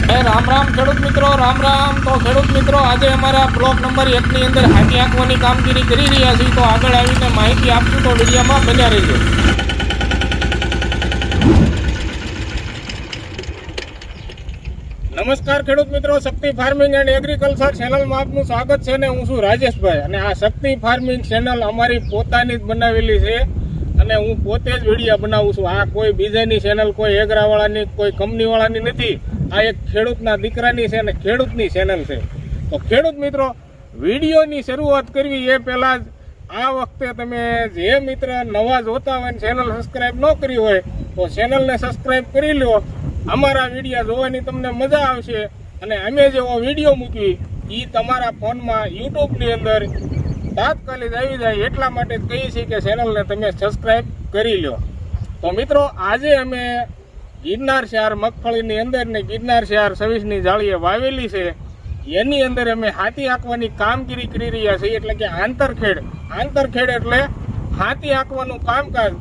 રામ રામ ખેડૂત મિત્રો, રામ રામ. તો ખેડૂત મિત્રો, આજે અમારા બ્લોક નંબર 1 ની અંદર હાથી આંકવાની કામગીરી કરી રહ્યા છીએ. તો આગળ આવીને માહિતી આપશું, તો વિડીયોમાં બન્યા રહેજો. નમસ્કાર ખેડૂત મિત્રો, શક્તિ ફાર્મિંગ એન્ડ એગ્રીકલ્ચર ચેનલમાં આપનું સ્વાગત છે ને હું છું રાજેશભાઈ. અને આ શક્તિ ફાર્મિંગ ચેનલ અમારી પોતાની જ બનાવેલી છે અને હું પોતે જ વિડીયો બનાવું છું. આ કોઈ બીજાની ચેનલ, કોઈ એગ્રાવાળાની, કોઈ કંપનીવાળાની નથી. આ એક ખેડૂતના દીકરાની છે અને ખેડૂતની ચેનલ છે. તો ખેડૂત મિત્રો, વિડીયોની શરૂઆત કરવી એ પહેલાં જ આ વખતે તમે જે મિત્ર નવા જોતા હોય ચેનલ સબસ્ક્રાઈબ ન કરી હોય તો ચેનલને સબસ્ક્રાઈબ કરી લો. અમારા વિડીયો જોવાની તમને મજા આવશે અને અમે જેવો વિડીયો મૂકવી એ તમારા ફોનમાં યુટ્યુબની અંદર તાત્કાલિક આવી જાય. એટલા માટે જ કહીએ છીએ કે ચેનલને તમે સબસ્ક્રાઈબ કરી લો. તો મિત્રો, આજે અમે ગિરનાર શહેર મગફળીની અંદર ને ગિરનાર શહેર 26ની જાળીએ વાવેલી છે, એની અંદર અમે હાથી આંકવાની કામગીરી કરી રહ્યા છીએ. એટલે કે આંતરખેડ એટલે હાથી આંકવાનું કામકાજ.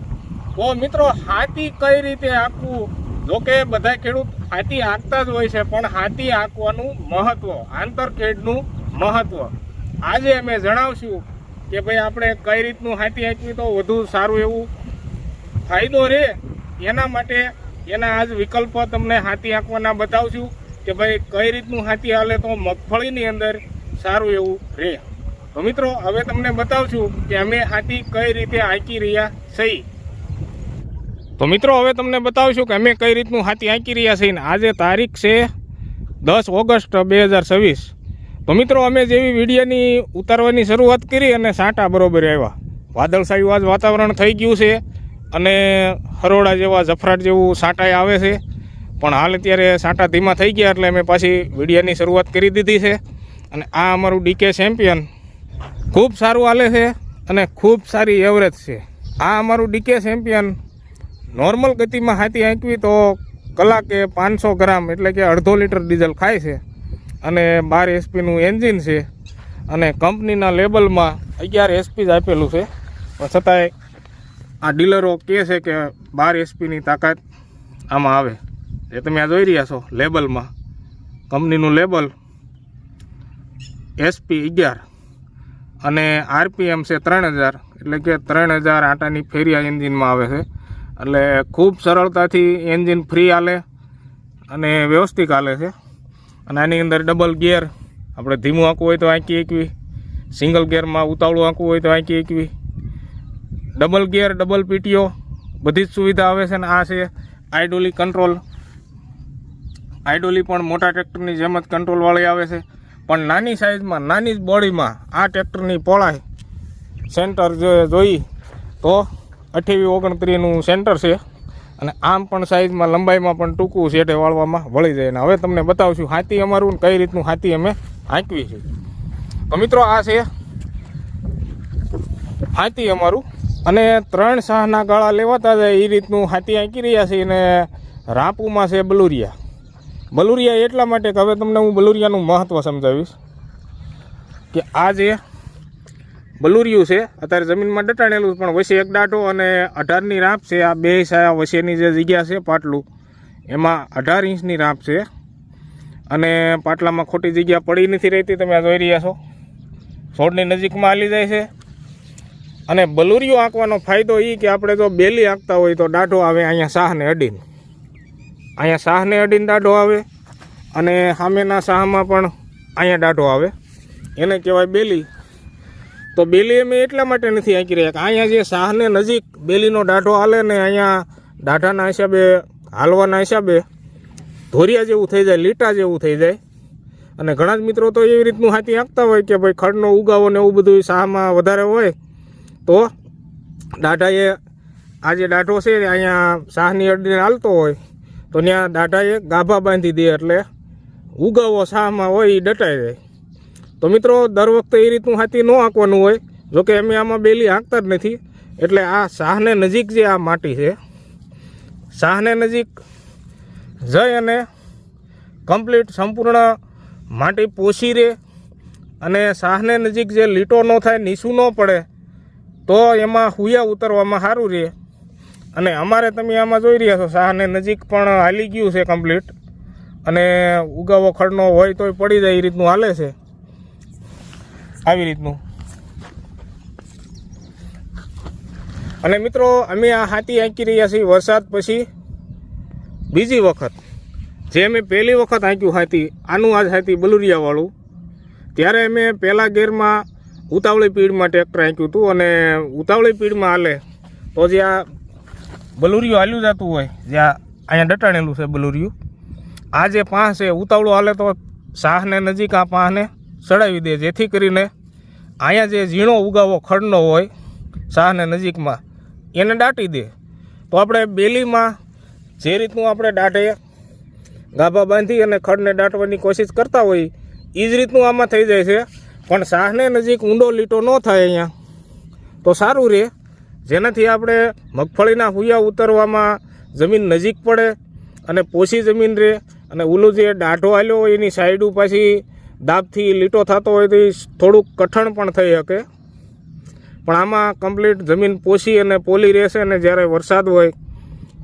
તો મિત્રો, હાથી કઈ રીતે આંકવું, જોકે બધા ખેડૂત હાથી આંકતા જ હોય છે, પણ હાથી આંકવાનું મહત્વ, આંતરખેડનું મહત્વ આજે અમે જણાવશું કે ભાઈ આપણે કઈ રીતનું હાથી આંકવી તો વધુ સારું એવું ફાયદો રહે. એના માટે એના આજ વિકલ્પો તમને હાથી આંકવાના બતાવશું કે ભાઈ કઈ રીતનું હાથી હાલે તો મગફળીની અંદર સારું એવું રહે. તો મિત્રો, હવે તમને બતાવશું કે અમે હાથી કઈ રીતે આંકી રહ્યા છીએ. તો મિત્રો, હવે તમને બતાવશું કે અમે કઈ રીતનું હાથી આંકી રહ્યા છીએ. આજે તારીખ છે 10 ઓગસ્ટ 2026. તો મિત્રો, અમે જેવી વિડીયોની ઉતારવાની શરૂઆત કરી અને સાંટા બરોબર આવ્યા. વાદળછાયું આજ વાતાવરણ થઈ ગયું છે અને હરોડા જેવા જફરાટ જેવું સાંટા આવે છે, પણ હાલ અત્યારે સાંટા ધીમા થઈ ગયા એટલે અમે પાછી વિડીયોની શરૂઆત કરી દીધી છે. અને આ અમારું ડીકે ચેમ્પિયન ખૂબ સારું હાલે છે અને ખૂબ સારી એવરેજ છે. આ અમારું ડીકે ચેમ્પિયન નોર્મલ ગતિમાં હાથી આંકવી તો કલાકે 500 ગ્રામ એટલે કે અડધો લીટર ડીઝલ ખાય છે અને 12 એચપીનું એન્જિન છે અને કંપનીના લેબલમાં 11 એચપી જ આપેલું છે. પણ છતાંય આ ડીલરો કહે છે કે 12 એચપીની તાકાત આમાં આવે. એ તમે આ જોઈ રહ્યા છો લેબલમાં, કંપનીનું લેબલ એચપી 11 અને આરપીએમ છે 3000, એટલે કે 3000 આટાની ફેરિયા એન્જિનમાં આવે છે. એટલે ખૂબ સરળતાથી એન્જિન ફ્રી હાલે અને વ્યવસ્થિત હાલે છે. અને આની અંદર ડબલ ગિયર, આપણે ધીમું આંકવું હોય તો આંકી એકવી, સિંગલ ગિયરમાં ઉતાવળું આંકવું હોય તો આંકી એકવી, ડબલ ગિયર, ડબલ પીટીઓ બધી જ સુવિધા આવે છે. અને આ છે આઇડોલી કંટ્રોલ. આઇડોલી પણ મોટા ટ્રેક્ટરની જેમ જ કંટ્રોલવાળી આવે છે, પણ નાની સાઇઝમાં, નાની જ બોડીમાં આ ટ્રેક્ટરની પહોળાઈ સેન્ટર જોઈ તો 28-29નું સેન્ટર છે. અને આમ પણ સાઇઝમાં, લંબાઈમાં પણ ટૂંકું શેઢે વાળવામાં વળી જાય. અને હવે તમને બતાવશું હાથી અમારું કઈ રીતનું હાથી અમે આંકવી છે. તો મિત્રો, આ છે હાથી અમારું અને 3 શાહના ગાળા લેવાતા જાય એ રીતનું હાથી આંકી રહ્યા છે. અને રાપુમાં છે બલુરિયા એટલા માટે કે હવે તમને હું બલુરિયાનું મહત્ત્વ સમજાવીશ કે આ જે બલુરિયું છે અત્યારે જમીનમાં દટાણેલું, પણ વચ્ચે એક દાંઠો અને 18ની રાપ છે. આ બે સાયા વચ્ચેની જે જગ્યા છે પાટલું, એમાં 18 ઇંચની રાપ છે અને પાટલામાં ખોટી જગ્યા પડી નથી રહેતી. તમે આ જોઈ રહ્યા છો, છોડની નજીકમાં હાલી જાય છે. અને બલુરિયું આંકવાનો ફાયદો એ કે આપણે જો બેલી આંકતા હોય તો દાંઠો આવે અહીંયા શાહને અડીને, દાંઠો આવે અને સામેના શાહમાં પણ અહીંયા દાંઠો આવે, એને કહેવાય બેલી. તો બેલી અમે એટલા માટે નથી આંકી રહ્યા કે અહીંયા જે શાહને નજીક બેલીનો દાંઠો હાલે ને અહીંયા દાંઠાના હિસાબે, હાલવાના હિસાબે ધોરિયા જેવું થઈ જાય, લીટા જેવું થઈ જાય. અને ઘણા જ મિત્રો તો એવી રીતનું હાથી આંકતા હોય કે ભાઈ ખડનો ઉગાવો ને એવું બધું શાહમાં વધારે હોય તો દાંઠાએ આ જે દાંઠો છે અહીંયા શાહની અડીને હાલતો હોય તો ત્યાં દાંઠાએ ગાભા બાંધી દે એટલે ઉગાવો શાહમાં હોય એ દટાઈ જાય. તો મિત્રો, દર વખતે એ રીતનું હાથી ન આંકવાનું હોય. જોકે અમે આમાં બેલી આંકતા જ નથી. એટલે આ શાહને નજીક જે આ માટી છે, શાહને નજીક જઈ અને કમ્પ્લીટ સંપૂર્ણ માટી પોષી રહે અને શાહને નજીક જે લીટો ન થાય, નીસું ન પડે, તો એમાં હુયા ઉતરવામાં સારું રહે. અને અમારે તમે આમાં જોઈ રહ્યા છો શાહને નજીક પણ હાલી ગયું છે કમ્પ્લીટ. અને ઉગાવો ખડનો હોય તોય પડી જાય એ રીતનું હાલે છે, આવી રીતનું. અને મિત્રો અમે આ હાથી આંકી રહ્યા છીએ વરસાદ પછી બીજી વખત. જે અમે પહેલી વખત આંક્યું હાથી, આનું આજ હાથી બલુરિયાવાળું, ત્યારે અમે પહેલાં ગેરમાં ઉતાવળી પીડમાં ટ્રેક્ટર આંક્યું હતું. અને ઉતાવળી પીડમાં હાલે તો જે આ બલુરિયું હાલ્યું જતું હોય, જ્યાં અહીંયા દટાણેલું છે બલુરિયું, આ જે પાંહ છે ઉતાવળું હાલે તો શાહને નજીક આ પાંહને ચડાવી દે, જેથી કરીને અહીંયા જે ઝીણો ઉગાવો ખડનો હોય શાહને નજીકમાં એને દાટી દે. તો આપણે બેલીમાં જે રીતનું આપણે દાઢે ગાભા બાંધી અને ખડને દાટવાની કોશિશ કરતા હોઈએ એ જ રીતનું આમાં થઈ જાય છે. પણ શાહને નજીક ઊંડો લીટો ન થાય અહીંયા તો સારું રહે, જેનાથી આપણે મગફળીના હુયા ઉતરવામાં જમીન નજીક પડે અને પોસી જમીન રહે. અને ઓલું જે દાઢો હાલ્યો હોય એની સાઈડું પાછી દાબથી લીટો થતો હોય તો એ થોડુંક કઠણ પણ થઈ શકે. પણ આમાં કમ્પ્લીટ જમીન પોસી અને પોલી રહેશે. અને જ્યારે વરસાદ હોય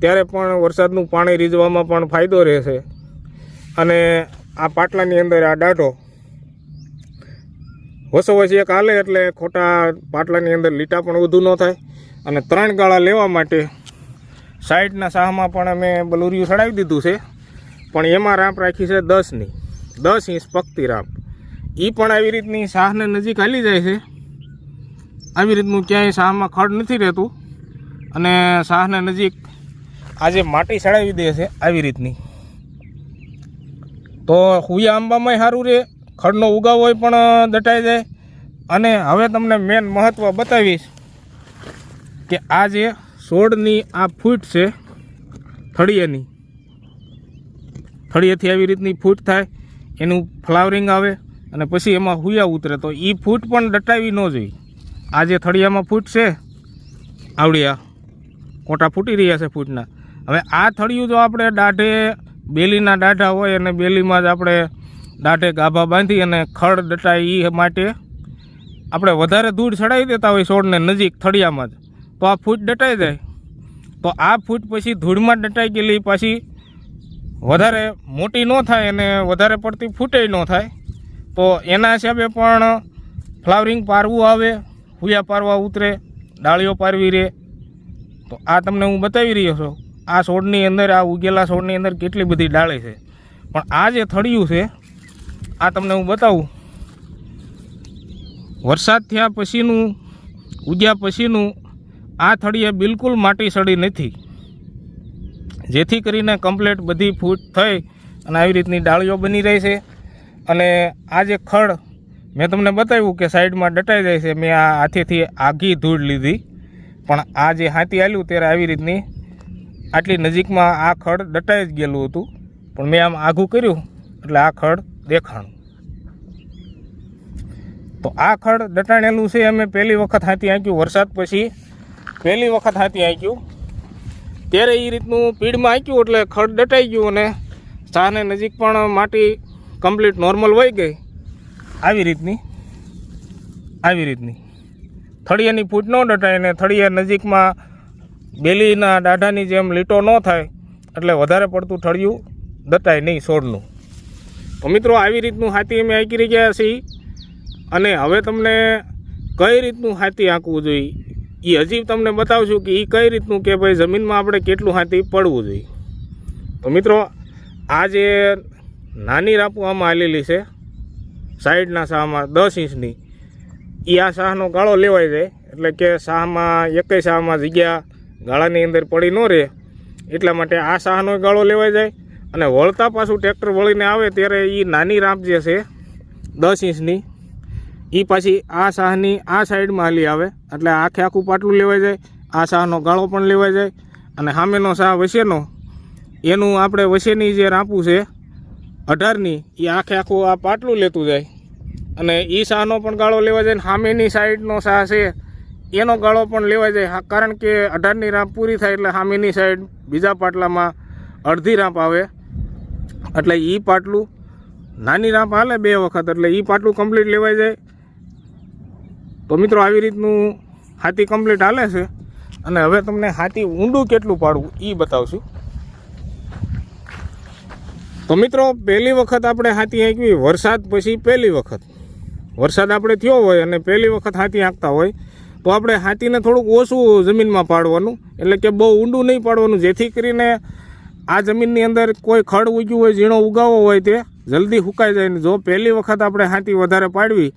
ત્યારે પણ વરસાદનું પાણી રીઝવામાં પણ ફાયદો રહેશે. અને આ પાટલાની અંદર આ દાઢો વસોવસી એક હાલે એટલે ખોટા પાટલાની અંદર લીટા પણ વધુ ન થાય. અને 3 ગાળા લેવા માટે સાઈડના શાહમાં પણ અમે બલુરિયું ચડાવી દીધું છે, પણ એમાં રાંપ રાખી છે 10 ઇંચ પગતી રાંપ. એ પણ આવી રીતની શાહને નજીક હાલી જાય છે. આવી રીતનું ક્યાંય શાહમાં ખડ નથી રહેતું અને શાહને નજીક આજે માટી ચડાવી દે છે આવી રીતની. તો હુયા આંબામાંય સારું રહે, ખડનો ઉગાવોય પણ દટાઈ જાય. અને હવે તમને મેન મહત્ત્વ બતાવીશ કે આ જે છોડની આ ફૂટ છે થળિયાની, થળિયેથી આવી રીતની ફૂટ થાય, એનું ફ્લાવરિંગ આવે અને પછી એમાં હુયા ઉતરે. તો એ ફૂટ પણ દટાવી ન જોઈએ. આ જે થળિયામાં ફૂટ છે આવડી આ કોટા ફૂટી રહ્યા છે ફૂટના. હવે આ થળિયું જો આપણે દાઢે બેલીના દાઢા હોય અને બેલીમાં જ આપણે દાઢે ગાભા બાંધી અને ખડ દટાય એ માટે આપણે વધારે ધૂળ ચડાવી દેતા હોય છોડને નજીક થળિયામાં જ, તો આ ફૂટ દટાઈ જાય. તો આ ફૂટ પછી ધૂળમાં દટાઈ ગયેલી પાછી વધારે મોટી ન થાય અને વધારે પડતી ફૂટે ન થાય. તો એના હિસાબે પણ ફ્લાવરિંગ પારવું આવે, હુયા પારવા ઉતરે, ડાળીઓ પારવી રહે. તો આ તમને હું બતાવી રહ્યો છું. આ છોડની અંદર, આ ઉગેલા છોડની અંદર કેટલી બધી ડાળી છે. પણ આ જે થળિયું છે આ તમને હું બતાવું. વરસાદ થયા પછીનું, ઉગ્યા પછીનું આ થળિયે બિલકુલ માટી સડી નથી, જેથી કરીને કમ્પ્લેટ બધી ફૂટ થઈ અને આવી રીતની ડાળીઓ બની રહી છે. અને આ જે ખડ મેં તમને બતાવ્યું કે સાઈડમાં દટાઈ જાય છે, મેં આ હાથેથી આઘી ધૂળ લીધી, પણ આ જે હાથી હાલ્યું ત્યારે આવી રીતની આટલી નજીકમાં આ ખડ દટાઈ જ ગયેલું હતું, પણ મેં આમ આઘું કર્યું એટલે આ ખડ દેખાણું. તો આ ખડ દટાણેલું છે. અમે પહેલી વખત હાથી આંક્યું, વરસાદ પછી પહેલી વખત હાથી આંક્યું ત્યારે એ રીતનું પીડમાં આંક્યું એટલે ખડ દટાઈ ગયું અને શાહને નજીક પણ માટી કમ્પ્લીટ નોર્મલ વહી ગઈ. આવી રીતની થળિયાની ફૂટ ન દટાય ને થળિયા નજીકમાં બેલીના દાઢાની જેમ લીટો ન થાય એટલે વધારે પડતું થળિયું દટાય નહીં છોડનું. તો મિત્રો આવી રીતનું હાથી અમે આંકી રહ્યા છીએ. અને હવે તમને કઈ રીતનું હાથી આંકવું જોઈએ એ હજી તમને બતાવશું કે એ કઈ રીતનું કે ભાઈ જમીનમાં આપણે કેટલું હાથી પડવું જોઈએ. તો મિત્રો આ જે નાની રાપુ આમાં હાલેલી છે સાઈડના શાહમાં 10 ઇંચની, એ આ શાહનો ગાળો લેવાઈ જાય એટલે કે શાહમાં એકેય શાહમાં જગ્યા ગાળાની અંદર પડી ન રહે, એટલા માટે આ શાહનો ગાળો લેવાઈ જાય. અને વળતા પાછું ટ્રેક્ટર વળીને આવે ત્યારે એ નાની રાપ જે છે 10 ઇંચની એ પાછી આ શાહની આ સાઈડમાં હાલી આવે એટલે આખે આખું પાટલું લેવાઈ જાય. આ શાહનો ગાળો પણ લેવાઈ જાય. અને સામેનો શાહ વસેનો, એનું આપણે વસેની જે રાપું છે 18ની, એ આખે આખું આ પાટલું લેતું જાય. અને એ શાહનો પણ ગાળો લેવાઈ જાય. સામેની સાઈડનો શાહ છે એનો ગાળો પણ લેવાઈ જાય, કારણ કે 18ની રાપ પૂરી થાય એટલે સામેની સાઈડ બીજા પાટલામાં અડધી રાપ આવે એટલે એ પાટલું નાની રાપ હાલે 2 વખત એટલે એ પાટલું કમ્પ્લીટ લેવાઈ જાય. તો મિત્રો આવી રીતનું હાથી કમ્પ્લીટ હાલે છે. અને હવે તમને હાથી ઊંડું કેટલું પાડવું એ બતાવશું. તો મિત્રો પહેલી વખત આપણે હાથી હાંકવી વરસાદ પછી પહેલી વખત વરસાદ આપણે થયો હોય અને પહેલી વખત હાથી હાંકતા હોય તો આપણે હાથીને થોડુંક ઓછું જમીનમાં પાડવાનું, એટલે કે બહુ ઊંડું નહીં પાડવાનું, જેથી કરીને આ જમીનની અંદર કોઈ ખડ ઉગ્યું હોય, ઝીણો ઉગાવો હોય તે જલ્દી સુકાઈ જાય. જો પહેલી વખત આપણે હાથી વધારે પાડવી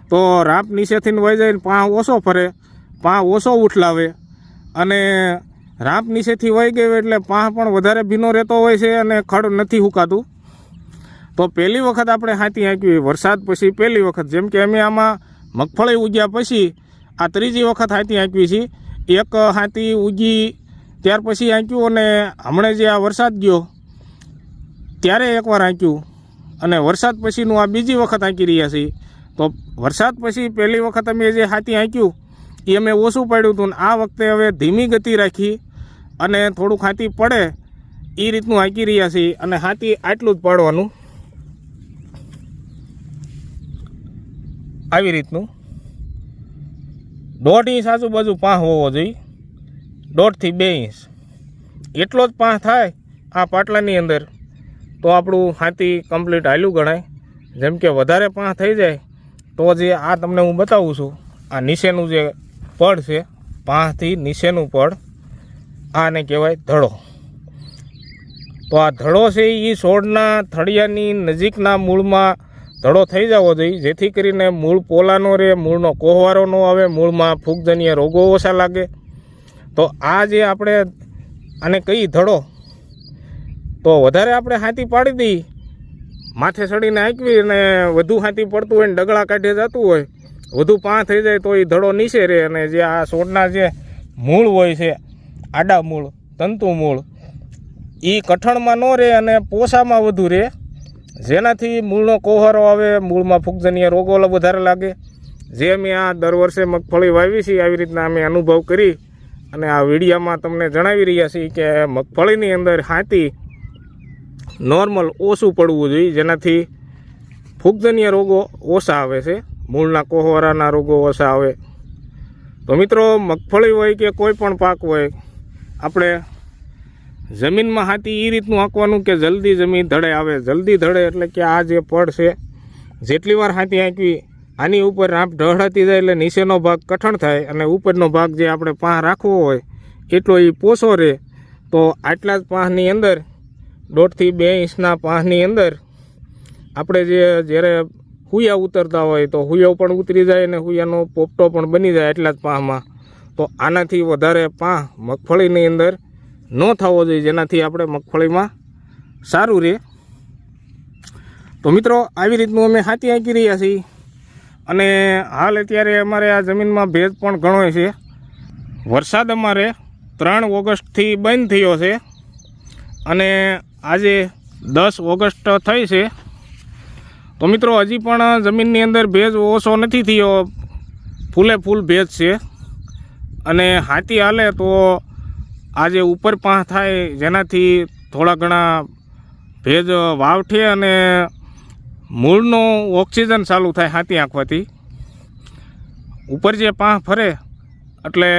તો રાપ નીચેથી વહી જાય, પાંહ ઓછો ફરે, પાંહ ઓછો ઉઠલાવે અને રાપ નીચેથી વહી ગયો એટલે પાંહ પણ વધારે ભીનો રહેતો હોય છે અને ખડ નથી સુકાતું. તો પહેલી વખત આપણે હાથી હાંકવી વરસાદ પછી પહેલી વખત, જેમ કે અમે આમાં મગફળી ઉગ્યા પછી આ ત્રીજી વખત હાથી હાંકવી છે. એક હાથી ઉગી ત્યાર પછી હાંક્યું અને હમણાં જે આ વરસાદ ગયો ત્યારે એકવાર હાંક્યું અને વરસાદ પછીનું આ બીજી વખત હાંકી રહ્યા છીએ. તો વરસાદ પછી પહેલી વખત અમે જે હાથી હાંક્યું એ અમે ઓછું પાડ્યું હતું, આ વખતે હવે ધીમી ગતિ રાખી અને થોડુંક હાથી પડે એ રીતનું હાંકી રહ્યા છીએ. અને હાથી આટલું જ પાડવાનું, આવી રીતનું 1.5 ઇંચ આજુબાજુ પાંહ હોવો જોઈએ, 1.5 થી 2 ઇંચ એટલો જ પાંહ થાય આ પાટલાની અંદર તો આપણું હાથી કમ્પ્લીટ હાલ્યું ગણાય. જેમ કે વધારે પાંહ થઈ જાય તો જે આ તમને હું બતાવું છું, આ નીચેનું જે પડ છે, પાંહથી નીચેનું પડ, આને કહેવાય ધડો. તો આ ધડો છે એ છોડના થળિયાની નજીકના મૂળમાં ધડો થઈ જવો જોઈએ, જેથી કરીને મૂળ પોલાનો રહે, મૂળનો કોહવારો ન આવે, મૂળમાં ફૂગજન્ય રોગો ઓછા લાગે. તો આ જે આપણે આને કઈ ધડો, તો વધારે આપણે હાથી પાડી દઈએ, માથે ચડીને હાંકવી અને વધુ હાથી પડતું હોય ને ડગલા કાઢે જતું હોય, વધુ પાંહ થઈ જાય તો એ ધડો નીચે રહે અને જે આ છોડના જે મૂળ હોય છે, આડા મૂળ, તંતુ મૂળ, એ કઠણમાં ન રહે અને પોસામાં વધુ રહે, જેનાથી મૂળનો કોહરો આવે, મૂળમાં ફૂગજન્ય રોગો વધારે લાગે. જે અમે આ દર વર્ષે મગફળી વાવી છે આવી રીતના અમે અનુભવ કરી અને આ વિડીયામાં તમને જણાવી રહ્યા છીએ કે મગફળીની અંદર હાથી નોર્મલ ઓછું પડવું જોઈએ, જેનાથી ફૂગજન્ય રોગો ઓછા આવે છે, મૂળના કોહરાના રોગો ઓછા આવે. તો મિત્રો મગફળી હોય કે કોઈ પણ પાક હોય, આપણે જમીનમાં હાથી એ રીતનું હાંકવાનું કે જલ્દી જમીન ધડે આવે. જલ્દી ધડે એટલે કે આ જે પડ છે, જેટલી વાર હાથી હાંકવી આની ઉપર રાપ ઢળાતી જાય એટલે નીચેનો ભાગ કઠણ થાય અને ઉપરનો ભાગ જે આપણે પાંહ રાખવો હોય એટલો એ પોસો રહે. તો આટલા જ પાંહની અંદર 1.5 થી 2 ઇંચના પાંહની અંદર આપણે જ્યારે હુયા ઉતરતા હોય તો હુયો પણ ઉતરી જાય અને હુયાનો પોપટો પણ બની જાય એટલા જ પાંહમાં. તો આનાથી વધારે પાંહ મગફળીની અંદર ન થવો જોઈએ, જેનાથી આપણે મગફળીમાં સારું રહે. તો મિત્રો આવી રીતનું અમે હાથી હાંકી રહ્યા છીએ અને હાલ અત્યારે અમારે આ જમીનમાં ભેજ પણ ઘણો છે. વરસાદ અમારે 3 ઓગસ્ટથી બંધ થયો છે અને આજે 10 ઓગસ્ટ થઈ છે. તો મિત્રો હજી પણ જમીનની અંદર ભેજ ઓછો નથી થયો, ફૂલે ફૂલ ભેજ છે અને હાથી હાલે તો આજે ઉપર પાંહ થાય, જેનાથી થોડા ઘણા ભેજ વાવઠે અને મૂળનો ઓક્સિજન ચાલુ થાય હાથી આંખવાથી. ઉપર જે પાંહ ફરે એટલે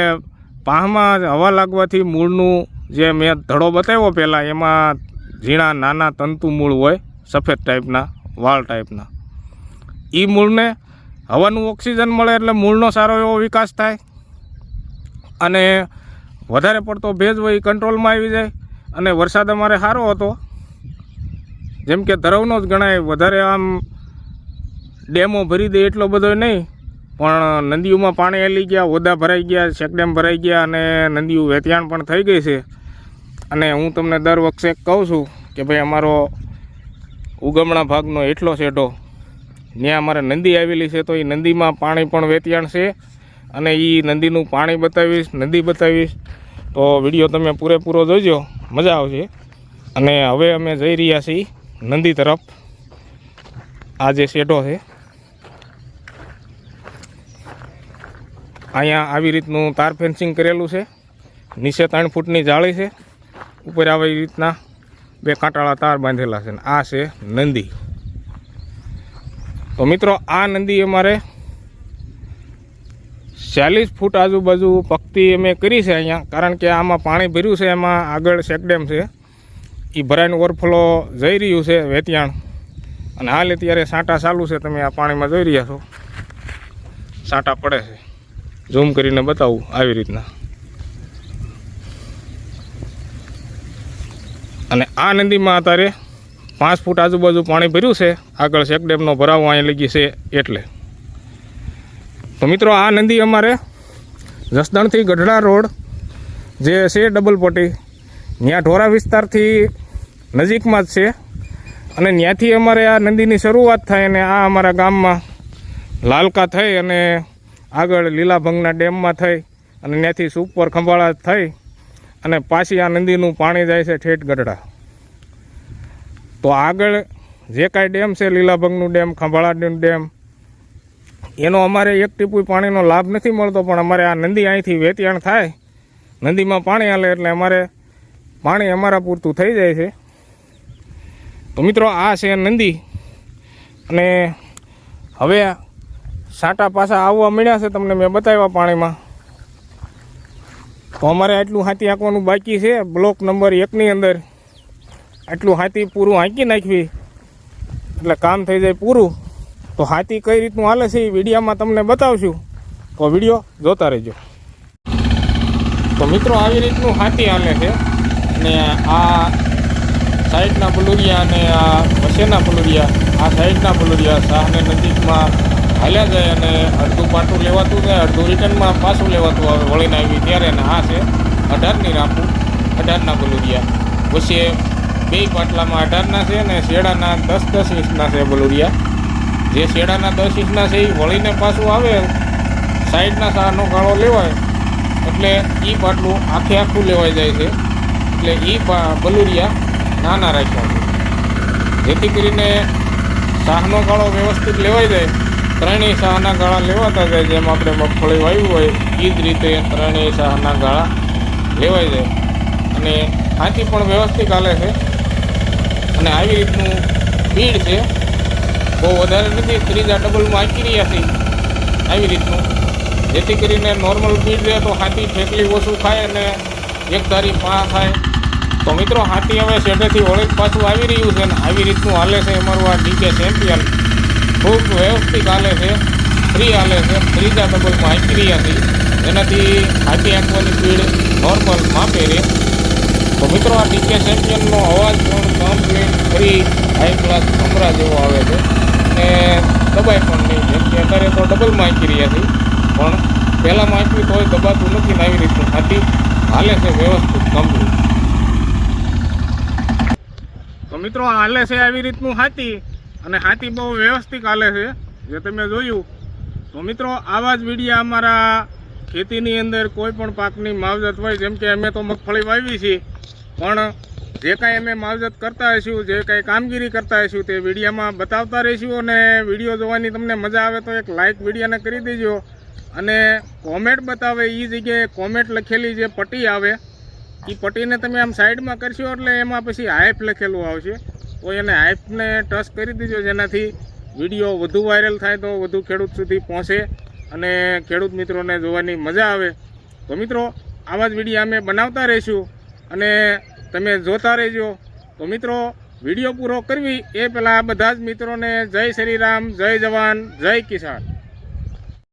પાંહમાં હવા લાગવાથી મૂળનું જે મેં ધડો બતાવ્યો પહેલાં, એમાં ઝીણા નાના તંતુ મૂળ હોય, સફેદ ટાઈપના, વાળ ટાઈપના, એ મૂળને હવાનું ઓક્સિજન મળે એટલે મૂળનો સારો એવો વિકાસ થાય અને વધારે પડતો ભેજ હોય એ કંટ્રોલમાં આવી જાય. અને વરસાદ અમારે સારો હતો, જેમ કે ધરવનો જ ગણાય, વધારે આમ ડેમો ભરી દે એટલો બધો નહીં, પણ નદીઓમાં પાણી હલી ગયા, ઓદા ભરાઈ ગયા, ચેકડેમ ભરાઈ ગયા અને નદીઓ વેતિયાણ પણ થઈ ગઈ છે. અને હું તમને દર વખતે કહું છું કે ભાઈ અમારો ઉગમણા ભાગનો એટલો શેઢો ત્યાં અમારે નદી આવેલી છે, તો એ નદીમાં પાણી પણ વેતિયાણ છે અને એ નદીનું પાણી બતાવીશ, નદી બતાવીશ. તો વિડીયો તમે પૂરેપૂરો જોજો, મજા આવશે. અને હવે અમે જઈ રહ્યા છીએ નદી તરફ. આ જે શેઢો છે, અહીંયા આવી રીતનું તાર ફેન્સિંગ કરેલું છે, નીચે 3 ફૂટની જાળી છે, ઉપર આવી રીતના 2 કાંટાળા તાર બાંધેલા છે. આ છે નદી. તો મિત્રો આ નદી અમારે 40 ફૂટ આજુબાજુ પગતી અમે કરી છે અહીંયા, કારણ કે આમાં પાણી ભર્યું છે, એમાં આગળ ચેકડેમ છે, એ ભરાઈને ઓવરફ્લો જઈ રહ્યું છે વેતિયાણ, અને હાલ અત્યારે સાંટા ચાલુ છે. તમે આ પાણીમાં જોઈ રહ્યા છો, સાંટા પડે છે. ઝૂમ કરીને બતાવું આવી રીતના. અને આ નદીમાં અત્યારે 5 ફૂટ આજુબાજુ પાણી ભર્યું છે. આગળ શેક ડેમનો ભરાવો અહીં લગી છે એટલે. તો મિત્રો આ નદી અમારે જસદણથી ગઢડા રોડ જે છે ડબલ પટ્ટી, ત્યાં ઢોરા વિસ્તારથી નજીકમાં જ છે. અને ત્યાંથી અમારે આ નદીની શરૂઆત થાય અને આ અમારા ગામમાં લાલકા થઈ અને આગળ લીલાભંગના ડેમમાં થઈ અને ત્યાંથી સુપર ખંભાળા થઈ અને પાછી આ નદીનું પાણી જાય છે ઠેઠ ગઢડા. તો આગળ જે કાંઈ ડેમ છે, લીલાભંગનું ડેમ, ખંભાળાનું ડેમ, એનો અમારે એક ટીપું પાણીનો લાભ નથી મળતો. પણ અમારે આ નદી અહીંથી વેતિયાણ થાય, નદીમાં પાણી હાલે એટલે અમારે પાણી અમારા પૂરતું થઈ જાય છે. તો મિત્રો આ છે નદી, અને હવે સાંટા પાછા આવવા મળ્યા છે. તમને મેં બતાવ્યા પાણીમાં. તો અમારે આટલું હાથી હાંકવાનું બાકી છે. બ્લોક નંબર 1ની અંદર આટલું હાથી પૂરું હાંકી નાખવી એટલે કામ થઈ જાય પૂરું. તો હાથી કઈ રીતનું હાલે છે એ વિડીયોમાં તમને બતાવશું, તો વિડીયો જોતા રહેજો. તો મિત્રો આવી રીતનું હાથી હાલે છે, અને આ સાઈડના પલુરિયા અને આ વસેના પલુરિયા, આ સાઈડના પલુરિયા શાહને નજીકમાં હાલ્યા જાય અને અડધું પાટું લેવાતું જાય, અડધું રિટર્નમાં પાછું લેવાતું આવે વળીને આવી ત્યારે. અને આ છે 18ની રાંપું, 18ના પલુરિયા. પછી 2 પાટલામાં 18ના છે અને શેડાના 10-10 ઇંચના છે બલુરિયા. જે શેડાના 10 ઇંચના છે એ વળીને પાછું આવે, સાઈડના શાહનો ગાળો લેવાય એટલે એ પાટલું આખું લેવાઈ જાય છે. એટલે એ બલુરિયા નાના રાખ્યા છે, જેથી કરીને શાહનો ગાળો વ્યવસ્થિત લેવાઈ જાય. ત્રણેય શાહના ગાળા લેવાતા જાય, જેમ આપણે મગફળી વાવ્યું હોય એ જ રીતે ત્રણેય શાહના ગાળા લેવાઈ જાય. અને હાથી પણ વ્યવસ્થિત હાલે છે. અને આવી રીતનું સ્પીડ છે, બહુ વધારે નથી. ત્રીજા ડબલમાં હાંકી રહ્યા છે આવી રીતનું, જેથી કરીને નોર્મલ સ્પીડ રહે તો હાથી ઠેકલી ઓછું ખાય અને એકધારી પા થાય. તો મિત્રો હાથી હવે શેઢેથી વળી પાછું આવી રહ્યું છે, અને આવી રીતનું હાલે છે અમારું આ ડીકે ચેમ્પિયન. ખૂબ વ્યવસ્થિત હાલે છે, ફ્રી હાલે છે. ત્રીજા ડબલમાં હાંકી રહ્યા છે, જેનાથી હાથી હાંકવાની સ્પીડ નોર્મલ માપે રહે. તો મિત્રો આ ડીકે ચેમ્પિયનનો અવાજ પણ કમ્પ્લીટ ફ્રી હાઈ ક્લાસ કમરા જેવો આવે છે, અને દબાય પણ નહીં. જેમ કે અત્યારે તો ડબલમાં હાંકી રહ્યા છે, પણ પહેલાંમાં હાંક્યું તોય દબાતું નથી. આવી રીતનું હાથી હાલે છે વ્યવસ્થિત કમ્પ્લીટ. તો મિત્રો હાલે છે આવી રીતનું હાથી, અને હાથી બહુ વ્યવસ્થિત હાલે છે જે તમે જોયું. તો મિત્રો આવા જ વિડીયો અમારા ખેતીની અંદર કોઈ પણ પાકની માવજત હોય, જેમ કે અમે તો મગફળી વાવી છીએ, પણ જે કાંઈ અમે માવજત કરતા હશું, જે કાંઈ કામગીરી કરતા હશું તે વિડીયોમાં બતાવતા રહીશું. અને વિડીયો જોવાની તમને મજા આવે તો એક લાઇક વિડીયોને કરી દેજો, અને કોમેન્ટ બતાવે એ જગ્યાએ કોમેન્ટ લખેલી જે પટ્ટી આવે એ પટ્ટીને તમે આમ સાઈડમાં કરશો એટલે એમાં પછી હાઈપ લખેલું આવશે. તો એને હાઈપને ટચ કરી દેજો, જેનાથી વિડીયો વધુ વાયરલ થાય તો વધુ ખેડૂત સુધી પહોંચે અને ખેડૂત મિત્રોને જોવાની મજા આવે. તો મિત્રો આવા જ વિડીયો અમે બનાવતા રહીશું અને તમે જોતા રહેજો. તો મિત્રો વિડીયો પૂરો કરવી એ પહેલાં બધા જ મિત્રોને જય શ્રી રામ, જય જવાન, જય કિસાન.